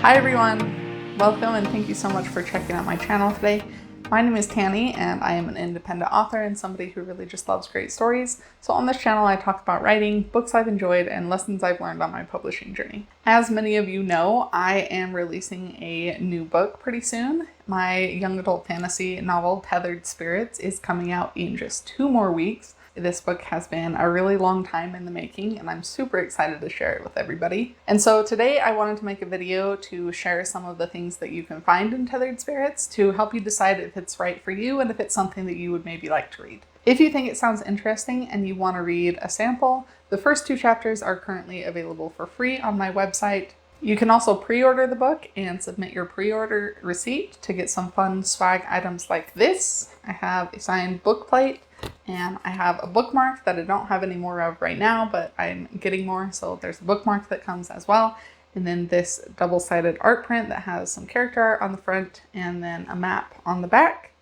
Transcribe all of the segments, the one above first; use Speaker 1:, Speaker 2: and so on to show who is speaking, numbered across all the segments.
Speaker 1: Hi everyone! Welcome and thank you so much for checking out my channel today. My name is Tanny and I am an independent author and somebody who really just loves great stories. So on this channel I talk about writing, books I've enjoyed, and lessons I've learned on my publishing journey. As many of you know, I am releasing a new book pretty soon. My young adult fantasy novel, Tethered Spirits, is coming out in just 2 more weeks. This book has been a really long time in the making and I'm super excited to share it with everybody. And so today I wanted to make a video to share some of the things that you can find in Tethered Spirits to help you decide if it's right for you and if it's something that you would maybe like to read. If you think it sounds interesting and you want to read a sample, the first 2 chapters are currently available for free on my website. You can also pre-order the book and submit your pre-order receipt to get some fun swag items like this. I have a signed book plate and I have a bookmark that I don't have any more of right now, but I'm getting more. So there's a bookmark that comes as well. And then this double-sided art print that has some character art on the front and then a map on the back.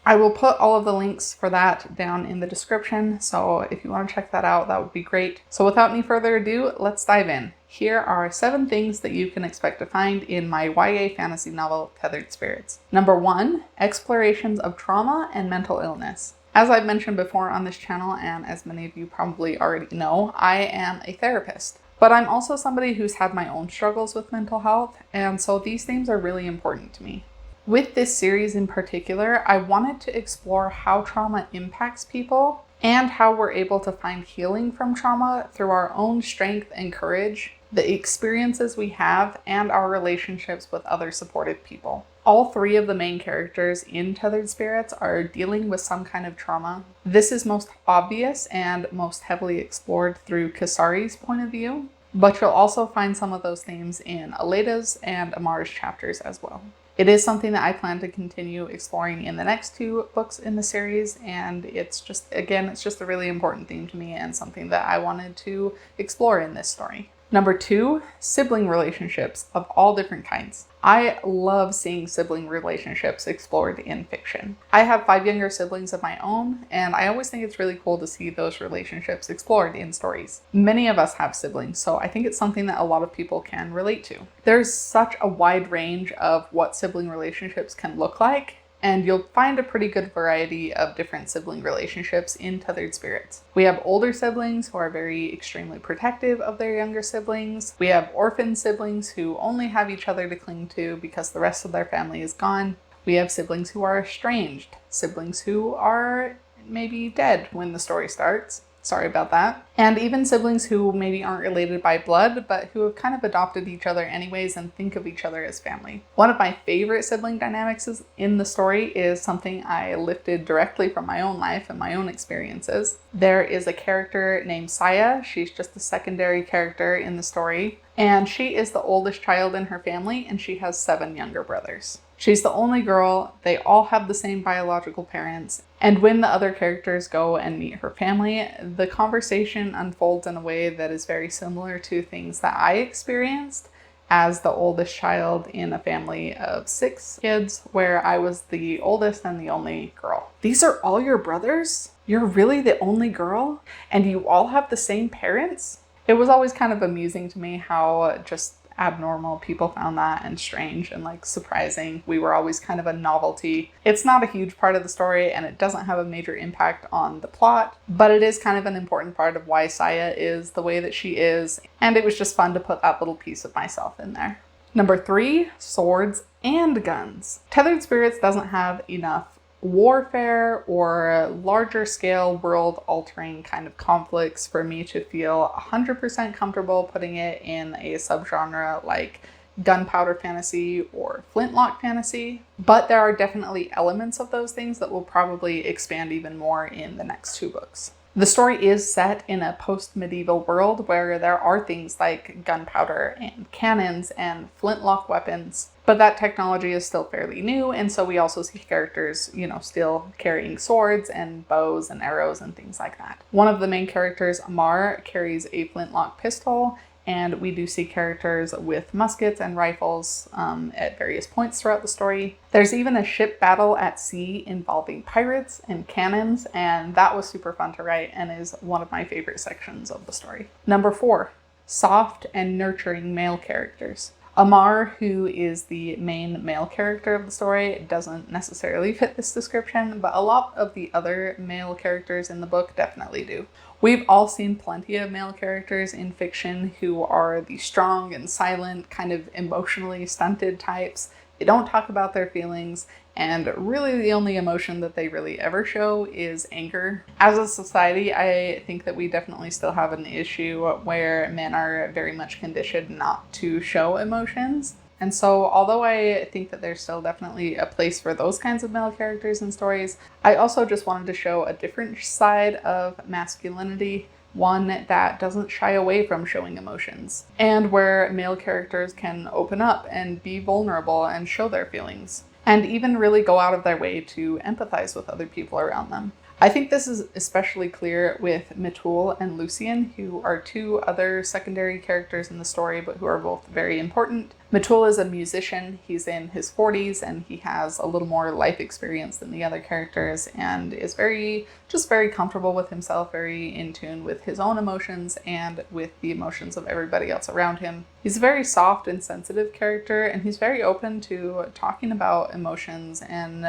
Speaker 1: I will put all of the links for that down in the description, so if you want to check that out, that would be great. So without any further ado, let's dive in. Here are 7 things that you can expect to find in my YA fantasy novel, Tethered Spirits. Number 1, explorations of trauma and mental illness. As I've mentioned before on this channel, and as many of you probably already know, I am a therapist. But I'm also somebody who's had my own struggles with mental health, and so these themes are really important to me. With this series in particular, I wanted to explore how trauma impacts people and how we're able to find healing from trauma through our own strength and courage, the experiences we have, and our relationships with other supportive people. All 3 of the main characters in Tethered Spirits are dealing with some kind of trauma. This is most obvious and most heavily explored through Kasari's point of view, but you'll also find some of those themes in Aleda's and Amar's chapters as well. It is something that I plan to continue exploring in the next 2 books in the series, and it's just a really important theme to me and something that I wanted to explore in this story. Number 2, sibling relationships of all different kinds. I love seeing sibling relationships explored in fiction. I have 5 younger siblings of my own, and I always think it's really cool to see those relationships explored in stories. Many of us have siblings, so I think it's something that a lot of people can relate to. There's such a wide range of what sibling relationships can look like, and you'll find a pretty good variety of different sibling relationships in Tethered Spirits. We have older siblings who are very extremely protective of their younger siblings. We have orphan siblings who only have each other to cling to because the rest of their family is gone. We have siblings who are estranged, siblings who are maybe dead when the story starts. Sorry about that. And even siblings who maybe aren't related by blood, but who have kind of adopted each other anyways and think of each other as family. One of my favorite sibling dynamics in the story is something I lifted directly from my own life and my own experiences. There is a character named Saya. She's just a secondary character in the story. And she is the oldest child in her family, and she has 7 younger brothers. She's the only girl, they all have the same biological parents, and when the other characters go and meet her family, the conversation unfolds in a way that is very similar to things that I experienced as the oldest child in a family of 6 kids, where I was the oldest and the only girl. These are all your brothers? You're really the only girl? And you all have the same parents? It was always kind of amusing to me how just abnormal people found that and strange and like surprising. We were always kind of a novelty. It's not a huge part of the story and it doesn't have a major impact on the plot, but it is kind of an important part of why Saya is the way that she is, and it was just fun to put that little piece of myself in there. Number 3, swords and guns. Tethered Spirits doesn't have enough warfare or larger scale world altering kind of conflicts for me to feel 100% comfortable putting it in a subgenre like gunpowder fantasy or flintlock fantasy, but there are definitely elements of those things that will probably expand even more in the next 2 books. The story is set in a post-medieval world where there are things like gunpowder and cannons and flintlock weapons, but that technology is still fairly new, and so we also see characters, still carrying swords and bows and arrows and things like that. One of the main characters, Amar, carries a flintlock pistol, and we do see characters with muskets and rifles at various points throughout the story. There's even a ship battle at sea involving pirates and cannons, and that was super fun to write and is one of my favorite sections of the story. Number 4, soft and nurturing male characters. Amar, who is the main male character of the story, doesn't necessarily fit this description, but a lot of the other male characters in the book definitely do. We've all seen plenty of male characters in fiction who are the strong and silent, kind of emotionally stunted types. They don't talk about their feelings, and really the only emotion that they really ever show is anger. As a society, I think that we definitely still have an issue where men are very much conditioned not to show emotions. And so, although I think that there's still definitely a place for those kinds of male characters in stories, I also just wanted to show a different side of masculinity, one that doesn't shy away from showing emotions, and where male characters can open up and be vulnerable and show their feelings, and even really go out of their way to empathize with other people around them. I think this is especially clear with Mitul and Lucien, who are two other secondary characters in the story, but who are both very important. Mitul is a musician. He's in his 40s and he has a little more life experience than the other characters and is very comfortable with himself, very in tune with his own emotions and with the emotions of everybody else around him. He's a very soft and sensitive character, and he's very open to talking about emotions and,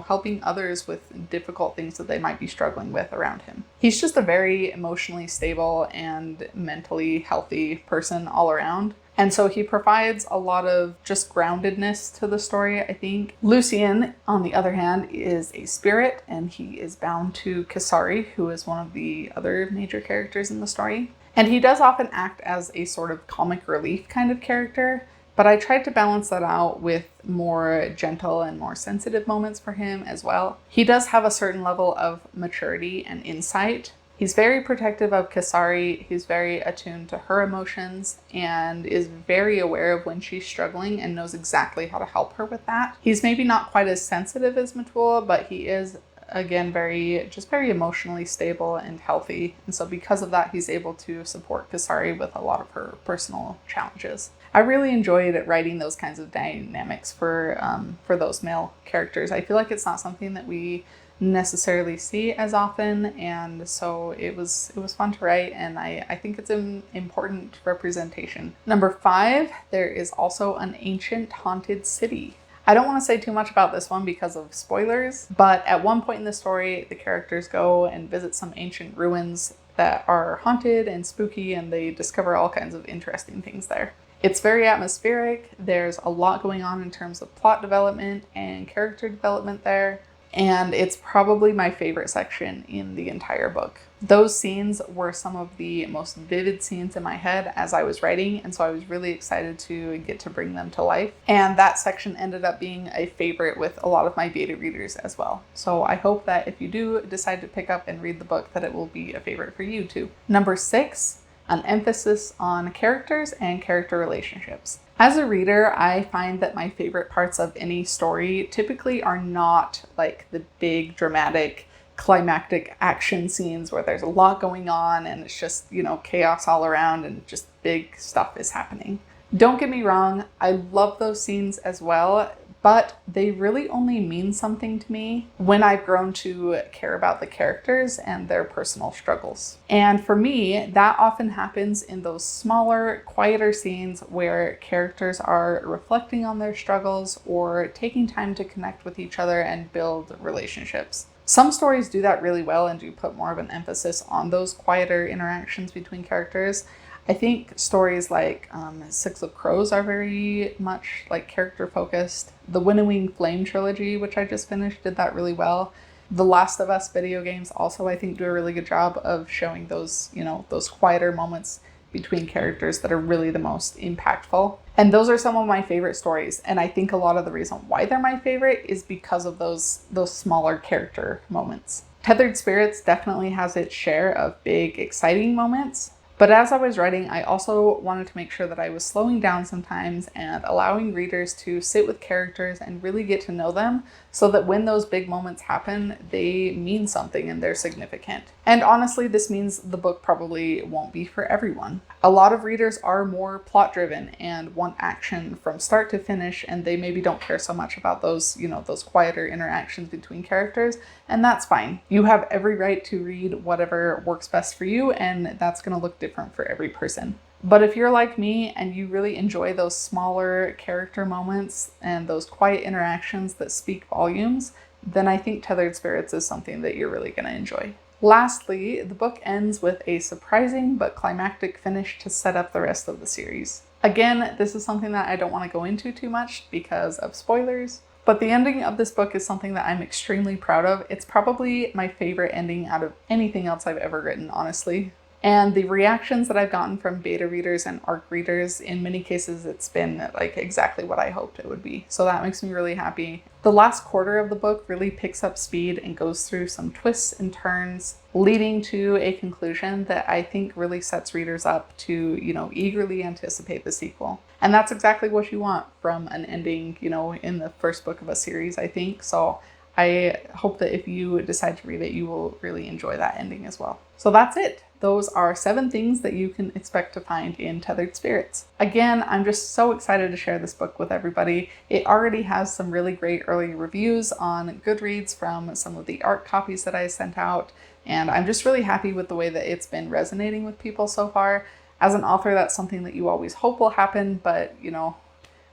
Speaker 1: helping others with difficult things that they might be struggling with around him. He's just a very emotionally stable and mentally healthy person all around. And so he provides a lot of just groundedness to the story, I think. Lucien, on the other hand, is a spirit, and he is bound to Kisari, who is one of the other major characters in the story. And he does often act as a sort of comic relief kind of character, but I tried to balance that out with more gentle and more sensitive moments for him as well. He does have a certain level of maturity and insight. He's very protective of Kisari, he's very attuned to her emotions, and is very aware of when she's struggling and knows exactly how to help her with that. He's maybe not quite as sensitive as Mitul, but he is, again, very emotionally stable and healthy. And so because of that, he's able to support Kisari with a lot of her personal challenges. I really enjoyed writing those kinds of dynamics for those male characters. I feel like it's not something that we necessarily see as often, and so it was fun to write, and I think it's an important representation. Number 5, there is also an ancient haunted city. I don't want to say too much about this one because of spoilers, but at one point in the story, the characters go and visit some ancient ruins that are haunted and spooky, and they discover all kinds of interesting things there. It's very atmospheric. There's a lot going on in terms of plot development and character development there. And it's probably my favorite section in the entire book. Those scenes were some of the most vivid scenes in my head as I was writing, and so I was really excited to get to bring them to life. And that section ended up being a favorite with a lot of my beta readers as well. So I hope that if you do decide to pick up and read the book, that it will be a favorite for you too. Number 6, an emphasis on characters and character relationships. As a reader, I find that my favorite parts of any story typically are not like the big dramatic climactic action scenes where there's a lot going on and it's just, chaos all around and just big stuff is happening. Don't get me wrong, I love those scenes as well, but they really only mean something to me when I've grown to care about the characters and their personal struggles. And for me, that often happens in those smaller, quieter scenes where characters are reflecting on their struggles or taking time to connect with each other and build relationships. Some stories do that really well and do put more of an emphasis on those quieter interactions between characters. I think stories like Six of Crows are very much like character focused. The Winnowing Flame trilogy, which I just finished, did that really well. The Last of Us video games also, I think, do a really good job of showing those, those quieter moments between characters that are really the most impactful. And those are some of my favorite stories. And I think a lot of the reason why they're my favorite is because of those smaller character moments. Tethered Spirits definitely has its share of big, exciting moments. But as I was writing, I also wanted to make sure that I was slowing down sometimes and allowing readers to sit with characters and really get to know them so that when those big moments happen, they mean something and they're significant. And honestly, this means the book probably won't be for everyone. A lot of readers are more plot driven and want action from start to finish, and they maybe don't care so much about those, those quieter interactions between characters, and that's fine. You have every right to read whatever works best for you, and that's going to look different for every person. But if you're like me and you really enjoy those smaller character moments and those quiet interactions that speak volumes, then I think Tethered Spirits is something that you're really going to enjoy. Lastly, the book ends with a surprising but climactic finish to set up the rest of the series. Again, this is something that I don't want to go into too much because of spoilers, but the ending of this book is something that I'm extremely proud of. It's probably my favorite ending out of anything else I've ever written, honestly. And the reactions that I've gotten from beta readers and ARC readers, in many cases, it's been like exactly what I hoped it would be. So that makes me really happy. The last quarter of the book really picks up speed and goes through some twists and turns, leading to a conclusion that I think really sets readers up to, eagerly anticipate the sequel. And that's exactly what you want from an ending, in the first book of a series, I think. So I hope that if you decide to read it, you will really enjoy that ending as well. So that's it. Those are 7 things that you can expect to find in Tethered Spirits. Again, I'm just so excited to share this book with everybody. It already has some really great early reviews on Goodreads from some of the ARC copies that I sent out, and I'm just really happy with the way that it's been resonating with people so far. As an author, that's something that you always hope will happen, but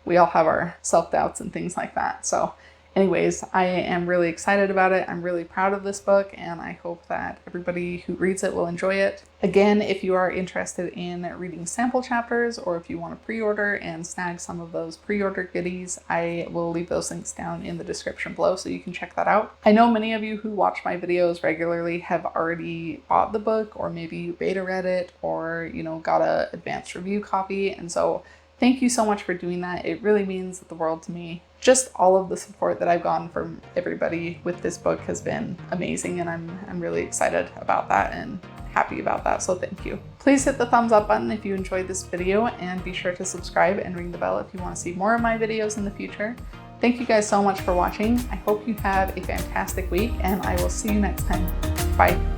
Speaker 1: we all have our self-doubts and things like that. So anyways, I am really excited about it. I'm really proud of this book, and I hope that everybody who reads it will enjoy it. Again, if you are interested in reading sample chapters, or if you want to pre-order and snag some of those pre-order goodies, I will leave those links down in the description below so you can check that out. I know many of you who watch my videos regularly have already bought the book, or maybe you beta read it, or got a advanced review copy, and so thank you so much for doing that. It really means the world to me. Just all of the support that I've gotten from everybody with this book has been amazing, and I'm really excited about that and happy about that, so thank you. Please hit the thumbs up button if you enjoyed this video, and be sure to subscribe and ring the bell if you want to see more of my videos in the future. Thank you guys so much for watching. I hope you have a fantastic week, and I will see you next time. Bye.